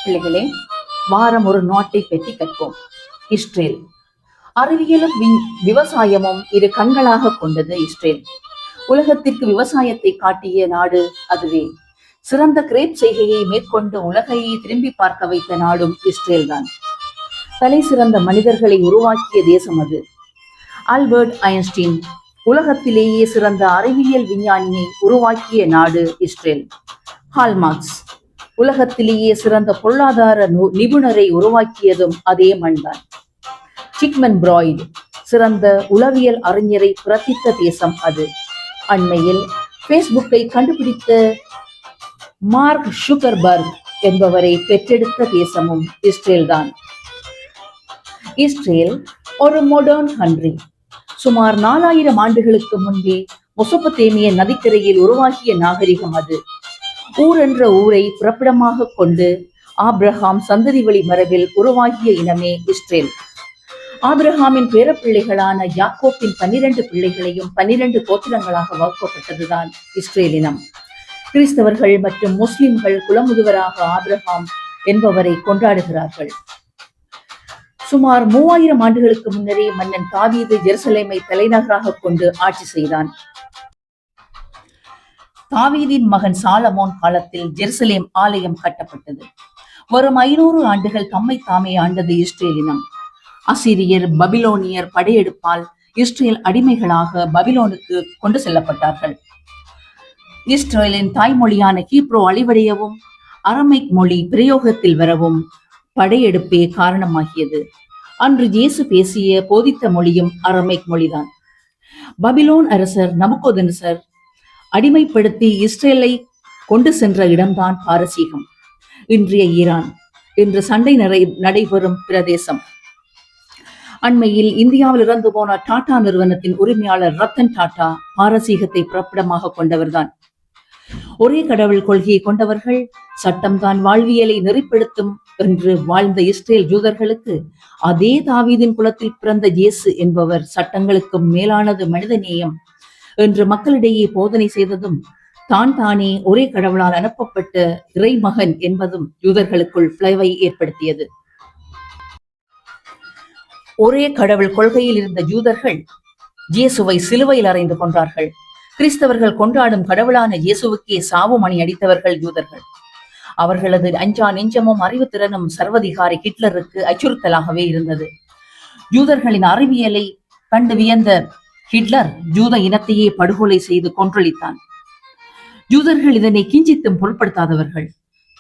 பிள்ளைகளே, வாரம் ஒரு நாட்டை பற்றி கற்போம். இஸ்ரேல். அறிவியலும் விவசாயமும் இரு கண்களாக கொண்டது இஸ்ரேல். உலகத்திற்கு விவசாயத்தை காட்டிய நாடு அதுவே. சிறந்த கிரேப் செய்கையை மேற்கொண்டு உலகையை திரும்பி பார்க்க வைத்த நாடும் இஸ்ரேல் தான். தலை சிறந்த மனிதர்களை உருவாக்கிய தேசம் அது. ஆல்பர்ட் ஐன்ஸ்டீன் உலகத்திலேயே சிறந்த அறிவியல் விஞ்ஞானியை உருவாக்கிய நாடு இஸ்ரேல். ஹால்மார்க்ஸ் உலகத்திலேயே சிறந்த பொருளாதார நிபுணரை உருவாக்கியதும் அதே மண்தான். சிக்மன் பிராய்டு சிறந்த உளவியல் அறிஞரை பிறப்பித்த தேசம் அது. அண்மையில் பேஸ்புக்கை கண்டுபிடித்த மார்க் ஷுக்கர்பர்க் என்பவரை பெற்றெடுத்த தேசமும் இஸ்ரேல் தான். இஸ்ரேல் ஒரு மாடர்ன் கண்ட்ரி. சுமார் 4000 ஆண்டுகளுக்கு முன்பே மெசொப்பொத்தேமிய நதிக்கரையில் உருவாகிய நாகரிகம் அது. ஊர் என்ற ஊரை பிறப்பிடமாக கொண்டு ஆபிரகாம் சந்ததி வழி மரபில் உருவாகிய இனமே இஸ்ரேல். ஆபிரகாமின் பேரப்பிள்ளைகளான யாக்கோப்பின் 12 பிள்ளைகளையும் 12 கோத்திரங்களாக வகுக்கப்பட்டதுதான் இஸ்ரேல் இனம். கிறிஸ்தவர்கள் மற்றும் முஸ்லிம்கள் குலமுதுவராக ஆபிரகாம் என்பவரை கொண்டாடுகிறார்கள். சுமார் 3000 ஆண்டுகளுக்கு முன்னரே மன்னன் தாவீது ஜெருசலேமை தலைநகராக கொண்டு ஆட்சி செய்தான். தாவீதின் மகன் சாலமோன் காலத்தில் ஜெருசலேம் ஆலயம் கட்டப்பட்டது. வரும் 500 ஆண்டுகள் தம்மை தாமே ஆண்டது இஸ்ரேல் இனம். அசிரியர் பபிலோனியர் படையெடுப்பால் இஸ்ரேல் அடிமைகளாக பபிலோனுக்கு கொண்டு செல்லப்பட்டார்கள். இஸ்ரேலின் தாய்மொழியான ஹீப்ரோ அழிவடையவும் அரமைக் மொழி பிரயோகத்தில் வரவும் படையெடுப்பே காரணமாகியது. அன்று இயேசு பேசிய போதித்த மொழியும் அரமைக் மொழிதான். பபிலோன் அரசர் நபுக்கோத்நேசர் அடிமைப்படுத்தி இஸ்ரேலை கொண்டு சென்ற இடம்தான் பாரசீகம், இன்றைய ஈரான், இன்று சண்டை நடைபெறும் பிரதேசம். அண்மையில் இந்தியாவில் இறந்து போன டாடா நிறுவனத்தின் உரிமையாளர் ரத்தன் டாடா பாரசீகத்தை பிறப்பிடமாக கொண்டவர்தான். ஒரே கடவுள் கொள்கையை கொண்டவர்கள், சட்டம்தான் வாழ்வியலை நெறிப்படுத்தும் என்று வாழ்ந்த இஸ்ரேல் யூதர்களுக்கு அதே தாவீதின் குலத்தில் பிறந்த இயேசு என்பவர் சட்டங்களுக்கும் மேலானது மனிதநேயம் என்று மக்களிடையே போதனை செய்ததும், தான் தானே ஒரே கடவுளால் அனுப்பப்பட்ட இறைமகன் என்பதும் யூதர்களுக்குள் பிளவை ஏற்படுத்தியது. ஒரே கடவுள் கொள்கையில் இருந்த யூதர்கள் இயேசுவை சிலுவையில் அறைந்து கொண்டார்கள். கிறிஸ்தவர்கள் கொண்டாடும் கடவுளான இயேசுவுக்கே சாவு மணி அடித்தவர்கள் யூதர்கள். அவர்களது அஞ்சா நெஞ்சமும் அறிவுத்திறனும் சர்வதிகாரி ஹிட்லருக்கு அச்சுறுத்தலாகவே இருந்தது. யூதர்களின் அறிவியலை கண்டு வியந்த ஹிட்லர் யூத இனத்தையே படுகொலை செய்து கொன்றொழித்தான். யூதர்கள் இதனை கிஞ்சித்தும் பொருட்படுத்தாதவர்கள்.